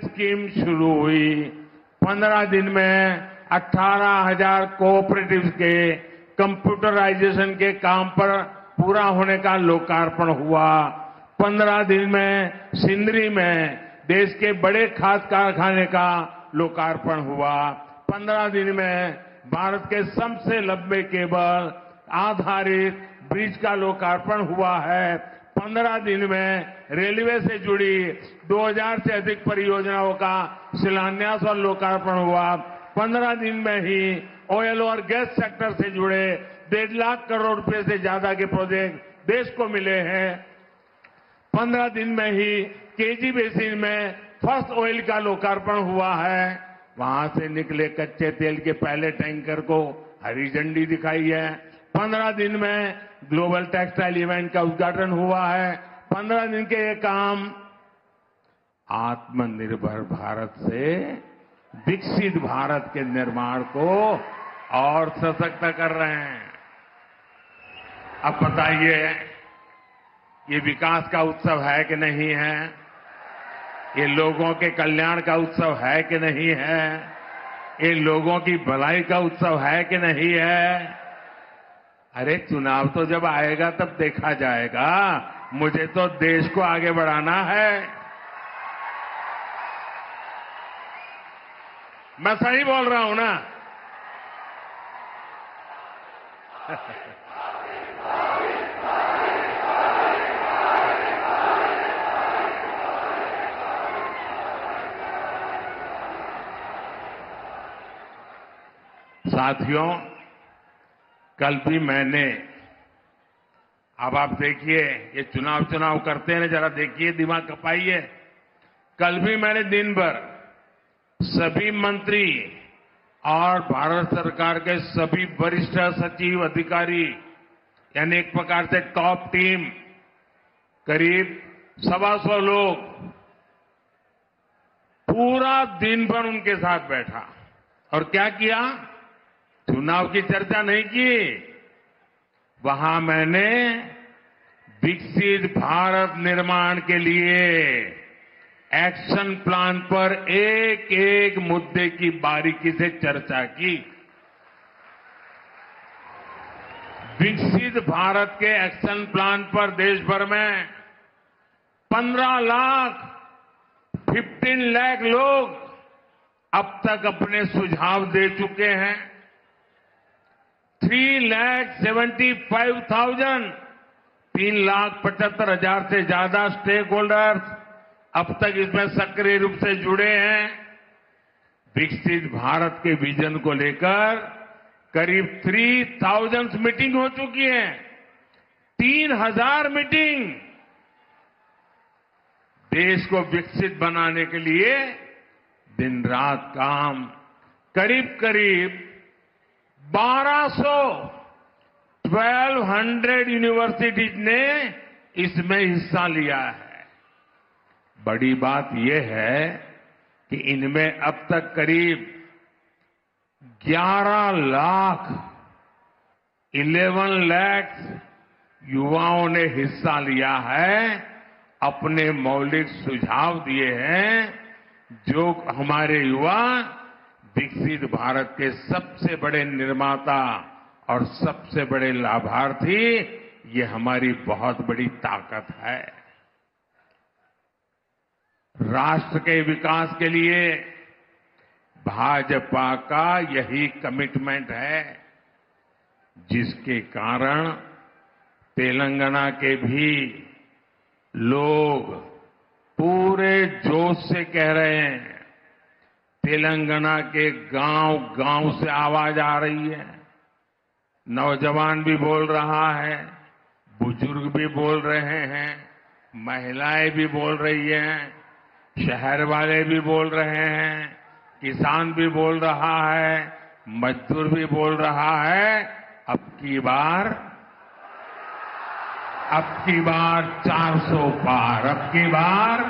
Scheme शुरू हुई। 15 दिन में 18,000 कोऑपरेटिव्स के कंप्यूटराइजेशन के काम पर पूरा होने का लोकार्पण हुआ। 15 दिन में सिंदरी में देश के बड़े खाद कारखाने का लोकार्पण हुआ। 15 दिन में भारत के सबसे लंबे केबल आधारित ब्रिज का लोकार्पण हुआ है। 15 दिन में रेलवे से जुड़ी 2000 से अधिक परियोजनाओं का शिलान्यास और लोकार्पण हुआ। 15 दिन में ही ऑयल और गैस सेक्टर से जुड़े 1.5 लाख करोड़ रुपए से ज्यादा के प्रोजेक्ट देश को मिले हैं। 15 दिन में ही केजी बेसिन में फर्स्ट ऑयल का लोकार्पण हुआ है। वहां से निकले कच्चे तेल के पहले टैंकर को हरी झंडी दिखाई है। 15 दिन में ग्लोबल टेक्सटाइल इवेंट का उद्घाटन हुआ है। 15 दिन के ये काम आत्मनिर्भर भारत से विकसित भारत के निर्माण को और सशक्त कर रहे हैं। अब बताइए, ये विकास का उत्सव है कि नहीं है? ये लोगों के कल्याण का उत्सव है कि नहीं है? ये लोगों की भलाई का उत्सव है कि नहीं है? अरे चुनाव तो जब आएगा तब देखा जाएगा। मुझे तो देश को आगे बढ़ाना है। मैं सही बोल रहा हूं ना? साथियों, कल भी मैंने, अब आप देखिए, ये चुनाव करते हैं ना, जरा देखिए, दिमाग खपाइए। कल भी मैंने दिन भर सभी मंत्री और भारत सरकार के सभी वरिष्ठ सचिव अधिकारी, यानी एक प्रकार से टॉप टीम, करीब 125 लोग, पूरा दिन भर उनके साथ बैठा और क्या किया? चुनाव की चर्चा नहीं की। वहां मैंने विकसित भारत निर्माण के लिए एक्शन प्लान पर एक एक मुद्दे की बारीकी से चर्चा की। विकसित भारत के एक्शन प्लान पर देश भर में 15 लाख लोग अब तक अपने सुझाव दे चुके हैं। 3,75,000 से ज्यादा स्टेक होल्डर्स अब तक इसमें सक्रिय रूप से जुड़े हैं। विकसित भारत के विजन को लेकर करीब 3,000 मीटिंग हो चुकी है। 3,000 मीटिंग। देश को विकसित बनाने के लिए दिन रात काम, करीब 1200 यूनिवर्सिटीज ने इसमें हिस्सा लिया है। बड़ी बात यह है कि इनमें अब तक करीब 11 लाख युवाओं ने हिस्सा लिया है, अपने मौलिक सुझाव दिए हैं, जो हमारे युवा विकसित भारत के सबसे बड़े निर्माता और सबसे बड़े लाभार्थी, ये हमारी बहुत बड़ी ताकत है। राष्ट्र के विकास के लिए भाजपा का यही कमिटमेंट है, जिसके कारण तेलंगाना के भी लोग पूरे जोश से कह रहे हैं। तेलंगाना के गांव से आवाज आ रही है। नौजवान भी बोल रहा है, बुजुर्ग भी बोल रहे हैं, महिलाएं भी बोल रही हैं, शहर वाले भी बोल रहे हैं, किसान भी बोल रहा है, मजदूर भी बोल रहा है। अब की बार 400 पार, अब की बार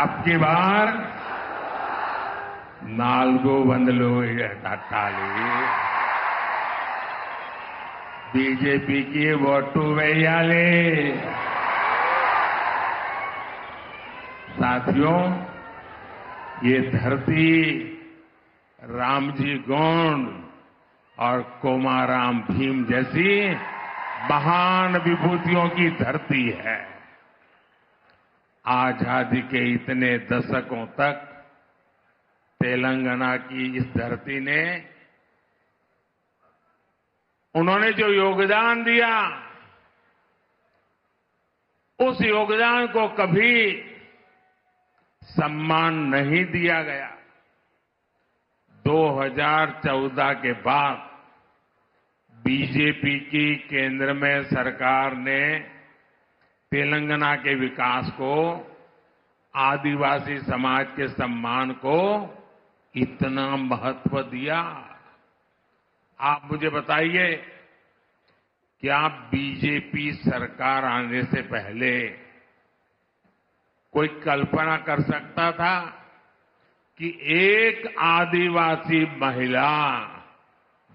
400 बीजेपी की वोटू वेयाले साथियों, ये धरती रामजी गोंड और कोमाराम भीम जैसी महान विभूतियों की धरती है। आजादी के इतने दशकों तक तेलंगाना की इस धरती ने उन्होंने जो योगदान दिया, उस योगदान को कभी सम्मान नहीं दिया गया। 2014 के बाद बीजेपी की केंद्र में सरकार ने तेलंगाना के विकास को, आदिवासी समाज के सम्मान को इतना महत्व दिया। आप मुझे बताइए, क्या बीजेपी सरकार आने से पहले कोई कल्पना कर सकता था कि एक आदिवासी महिला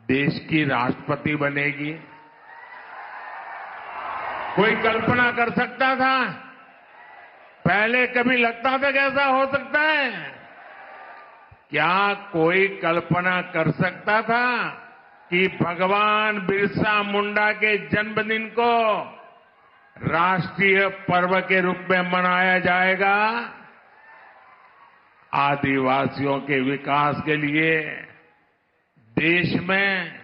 देश की राष्ट्रपति बनेगी? कोई कल्पना कर सकता था? पहले कभी लगता था कि ऐसा हो सकता है? क्या कोई कल्पना कर सकता था कि भगवान बिरसा मुंडा के जन्मदिन को राष्ट्रीय पर्व के रूप में मनाया जाएगा? आदिवासियों के विकास के लिए देश में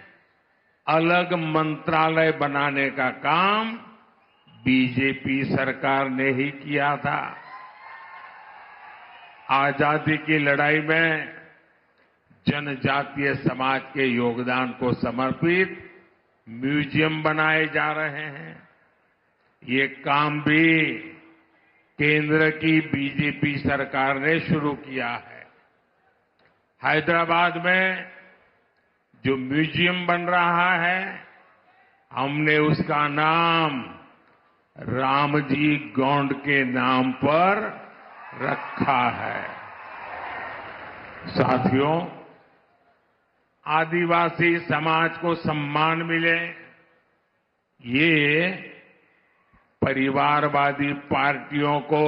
अलग मंत्रालय बनाने का काम बीजेपी सरकार ने ही किया था। आजादी की लड़ाई में जनजातीय समाज के योगदान को समर्पित म्यूजियम बनाए जा रहे हैं। ये काम भी केंद्र की बीजेपी सरकार ने शुरू किया है। हैदराबाद में जो म्यूजियम बन रहा है, हमने उसका नाम रामजी गोंड के नाम पर रखा है। साथियों, आदिवासी समाज को सम्मान मिले, ये परिवारवादी पार्टियों को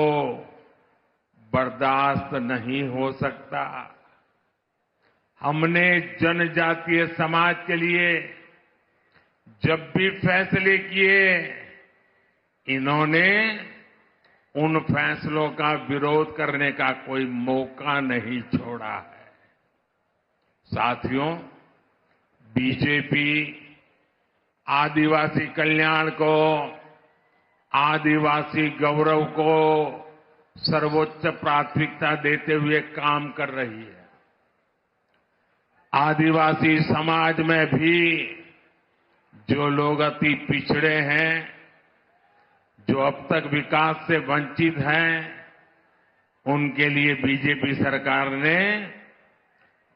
बर्दाश्त नहीं हो सकता। हमने जनजातीय समाज के लिए जब भी फैसले किए, इन्होंने उन फैसलों का विरोध करने का कोई मौका नहीं छोड़ा है। साथियों, बीजेपी आदिवासी कल्याण को, आदिवासी गौरव को सर्वोच्च प्राथमिकता देते हुए काम कर रही है। आदिवासी समाज में भी जो लोग अति पिछड़े हैं, जो अब तक विकास से वंचित हैं, उनके लिए बीजेपी सरकार ने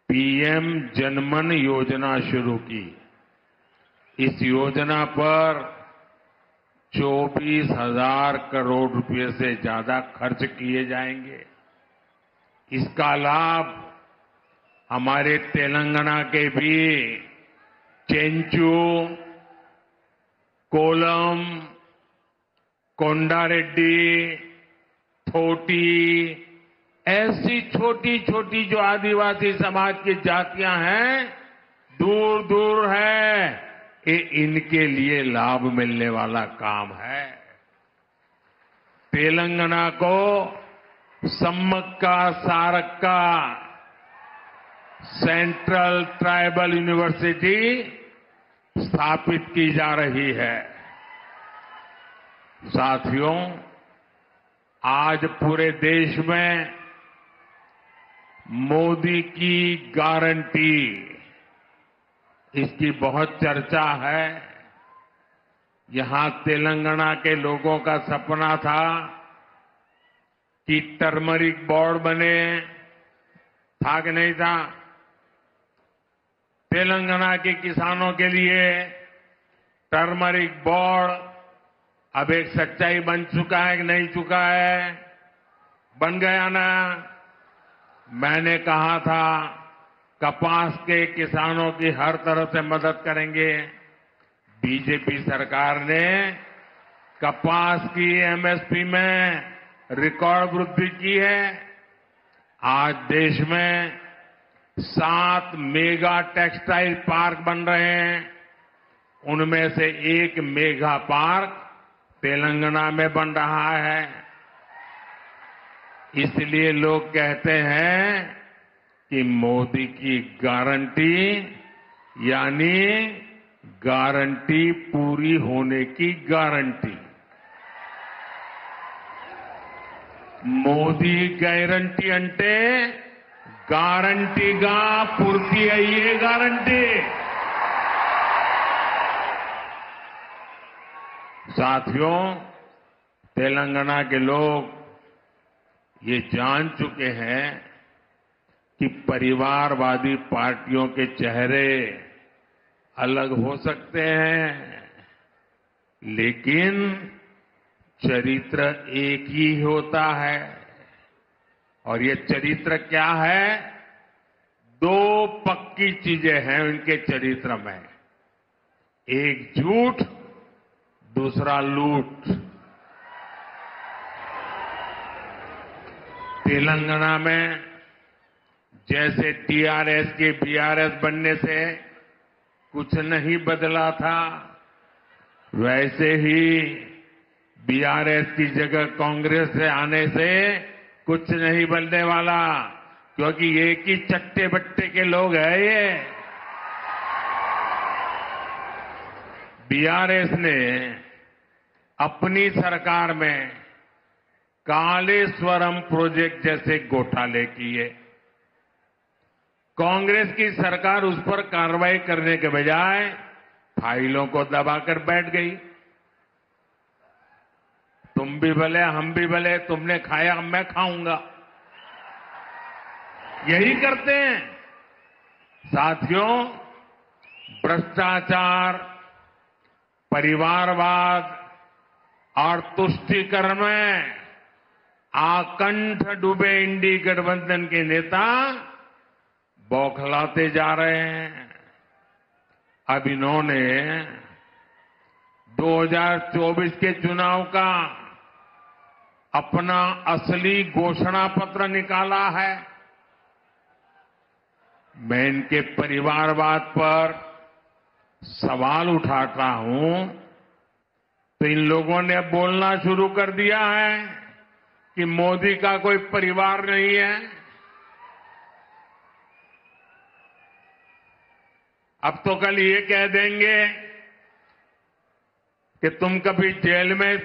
पीएम जनमन योजना शुरू की। इस योजना पर 24,000 करोड़ रुपए से ज्यादा खर्च किए जाएंगे। इसका लाभ हमारे तेलंगाना के भी चेंचू, कोलम, कोंडारेड्डी, थोटी, ऐसी छोटी छोटी जो आदिवासी समाज की जातियां हैं, दूर दूर है, ये इनके लिए लाभ मिलने वाला काम है। तेलंगाना को Sammakka Sarakka central tribal university स्थापित की जा रही है। साथियों, आज पूरे देश में मोदी की गारंटी, इसकी बहुत चर्चा है। यहां तेलंगाना के लोगों का सपना था कि टर्मरिक बोर्ड बने, था कि नहीं था? तेलंगाना के किसानों के लिए टर्मरिक बोर्ड अब एक सच्चाई बन चुका है कि नहीं चुका है? बन गया ना? मैंने कहा था कपास के किसानों की हर तरह से मदद करेंगे। बीजेपी सरकार ने कपास की एमएसपी में रिकॉर्ड वृद्धि की है। आज देश में 7 मेगा टेक्सटाइल पार्क बन रहे हैं। उनमें से एक मेगा पार्क तेलंगाना में बन रहा है। इसलिए लोग कहते हैं कि मोदी की गारंटी यानी गारंटी पूरी होने की गारंटी। మోదీ గ్యారంటీ అంటే గ్యారంటీగా పూర్తి అయ్యే గ్యారంటీ। साथियों, तेलंगाना के लोग ये जान चुके हैं कि परिवारवादी पार्टियों के चेहरे अलग हो सकते हैं, लेकिन चरित्र एक ही होता है। और ये चरित्र क्या है? 2 पक्की चीजें हैं उनके चरित्र में, एक झूठ, दूसरा लूट। तेलंगाना में जैसे टीआरएस के बीआरएस बनने से कुछ नहीं बदला था, वैसे ही बीआरएस की जगह कांग्रेस से आने से कुछ नहीं बदलने वाला, क्योंकि एक ही चट्टे बट्टे के लोग हैं ये। बीआरएस ने अपनी सरकार में कालेश्वरम प्रोजेक्ट जैसे घोटाले किए। कांग्रेस की सरकार उस पर कार्रवाई करने के बजाय फाइलों को दबाकर बैठ गई। तुम भी भले हम भी भले, तुमने खाया मैं खाऊंगा, यही करते हैं। साथियों, भ्रष्टाचार, परिवारवाद और तुष्टीकरण में आकंठ डूबे इंडी गठबंधन के नेता बौखलाते जा रहे हैं। अब इन्होंने 2024 के चुनाव का अपना असली घोषणा पत्र निकाला है। मैं इनके परिवारवाद पर सवाल उठाता हूं तो इन लोगों ने बोलना शुरू कर दिया है कि मोदी का कोई परिवार नहीं है। अब तो कल ये कह देंगे कि तुम कभी जेल में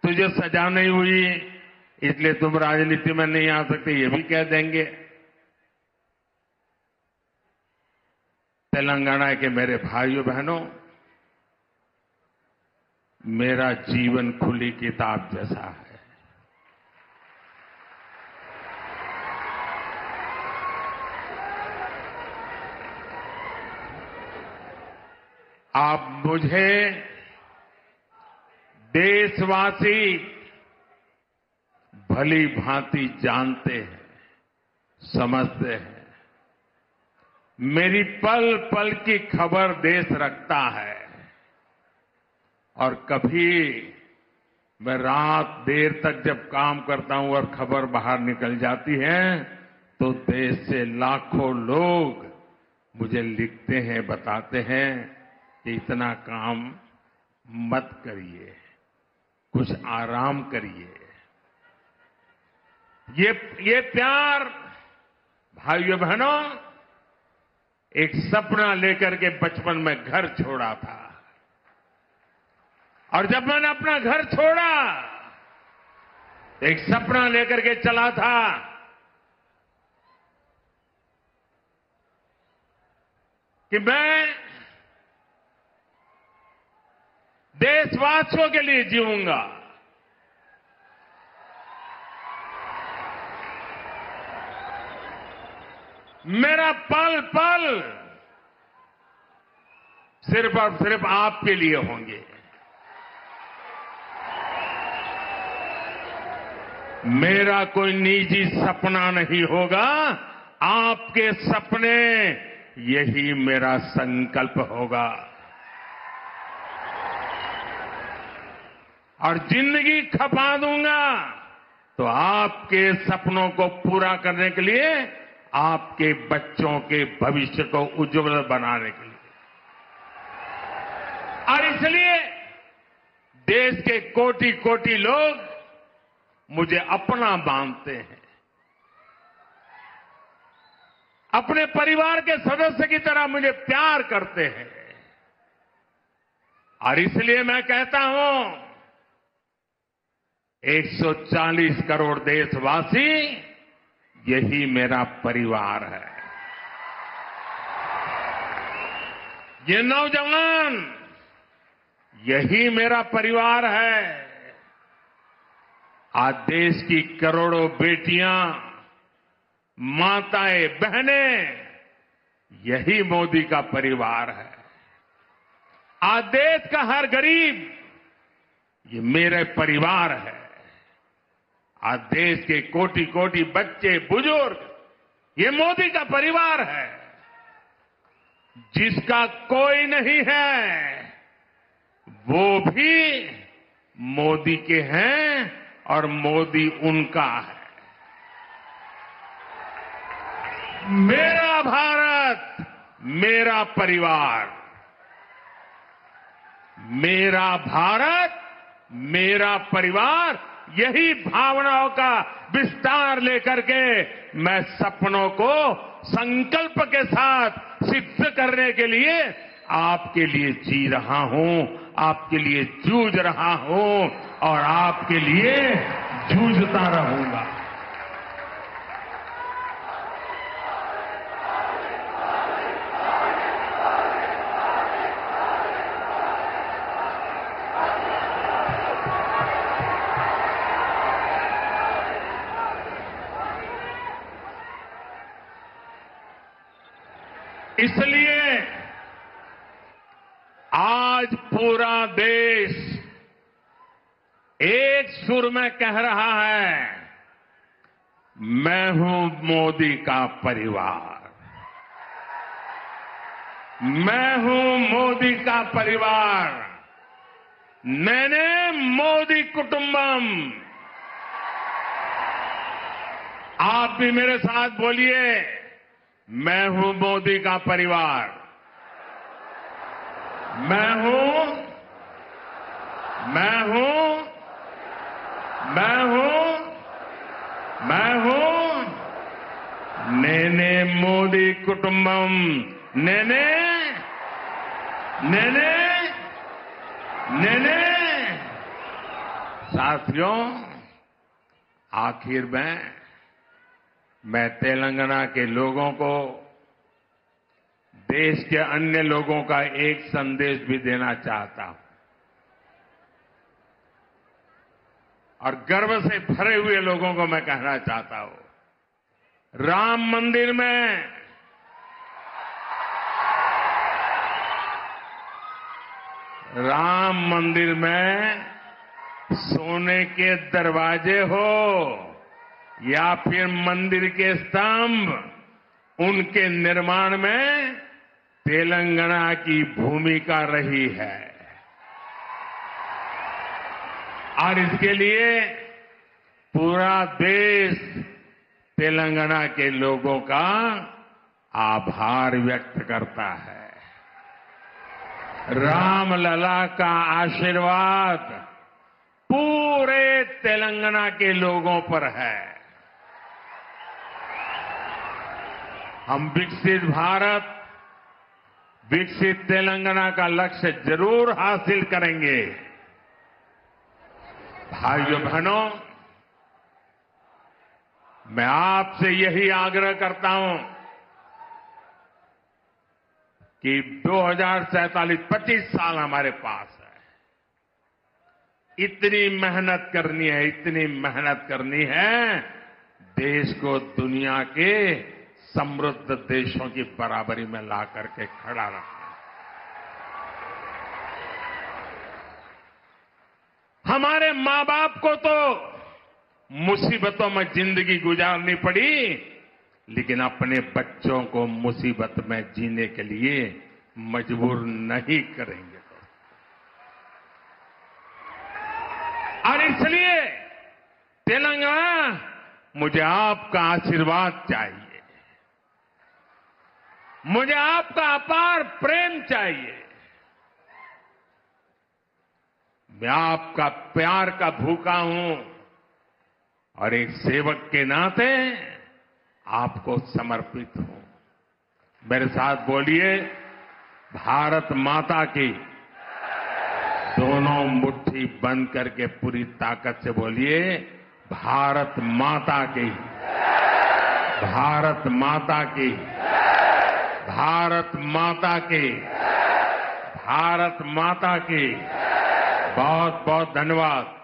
तुझे सजा नहीं हुई इसलिए तुम राजनीति में नहीं आ सकते, ये भी कह देंगे। तेलंगाना के मेरे भाइयों बहनों, मेरा जीवन खुली किताब जैसा है। आप मुझे देशवासी भली भांति जानते हैं, समझते हैं। मेरी पल पल की खबर देश रखता है और कभी मैं रात देर तक जब काम करता हूं और खबर बाहर निकल जाती है तो देश से लाखों लोग मुझे लिखते हैं, बताते हैं कि इतना काम मत करिए, कुछ आराम करिए। ये प्यार भाइयों बहनों, एक सपना लेकर के बचपन में घर छोड़ा था और जब मैंने अपना घर छोड़ा एक सपना लेकर के चला था कि मैं देशवासियों के लिए जीऊंगा। मेरा पल पल सिर्फ और सिर्फ आपके लिए होंगे। मेरा कोई निजी सपना नहीं होगा, आपके सपने, यही मेरा संकल्प होगा। और जिंदगी खपा दूंगा तो आपके सपनों को पूरा करने के लिए, आपके बच्चों के भविष्य को उज्जवल बनाने के लिए। और इसलिए देश के कोटि कोटि लोग मुझे अपना मानते हैं, अपने परिवार के सदस्य की तरह मुझे प्यार करते हैं। और इसलिए मैं कहता हूं, 140 करोड़ देशवासी, यही मेरा परिवार है। ये नौजवान, यही मेरा परिवार है। आज देश की करोड़ों बेटियां, माताएं, बहनें, यही मोदी का परिवार है। आज देश का हर गरीब, ये मेरे परिवार है। आज देश के कोटि कोटि बच्चे, बुजुर्ग, ये मोदी का परिवार है। जिसका कोई नहीं है, वो भी मोदी के हैं और मोदी उनका है। मेरा भारत, मेरा परिवार। मेरा भारत, मेरा परिवार, यही भावनाओं का विस्तार लेकर के मैं सपनों को संकल्प के साथ सिद्ध करने के लिए आपके लिए जी रहा हूं, आपके लिए जूझ रहा हूं और आपके लिए जूझता रहूंगा। इसलिए आज पूरा देश एक सुर में कह रहा है, मैं हूं मोदी का परिवार। मैं हूं मोदी का परिवार। नेने मोदी कुटुंबम। आप भी मेरे साथ बोलिए, मैं हूं मोदी का परिवार। मैं हूं, मैं हूं, मैं हूं, मैं हूं नेने मोदी कुटुंबम। नेने, नेने, नेने। साथियों, आखिर में मैं तेलंगाना के लोगों को, देश के अन्य लोगों का एक संदेश भी देना चाहता हूं और गर्व से भरे हुए लोगों को मैं कहना चाहता हूं, राम मंदिर में सोने के दरवाजे हो या फिर मंदिर के स्तंभ, उनके निर्माण में तेलंगाना की भूमिका रही है। और इसके लिए पूरा देश तेलंगाना के लोगों का आभार व्यक्त करता है। रामलला का आशीर्वाद पूरे तेलंगाना के लोगों पर है। हम विकसित भारत, विकसित तेलंगाना का लक्ष्य जरूर हासिल करेंगे। भाइयों बहनों, मैं आपसे यही आग्रह करता हूं कि 2047, 25 साल हमारे पास है। इतनी मेहनत करनी है, इतनी मेहनत करनी है, देश को दुनिया के समृद्ध देशों की बराबरी में ला करके खड़ा रखना। हमारे मां बाप को तो मुसीबतों में जिंदगी गुजारनी पड़ी, लेकिन अपने बच्चों को मुसीबत में जीने के लिए मजबूर नहीं करेंगे। और इसलिए तेलंगाना मुझे आपका आशीर्वाद चाहिए, मुझे आपका अपार प्रेम चाहिए। मैं आपका प्यार का भूखा हूं और एक सेवक के नाते आपको समर्पित हूं। मेरे साथ बोलिए, भारत माता की। दोनों मुट्ठी बंद करके पूरी ताकत से बोलिए, भारत माता की, भारत माता की, भारत माता की, भारत माता की। बहुत बहुत धन्यवाद।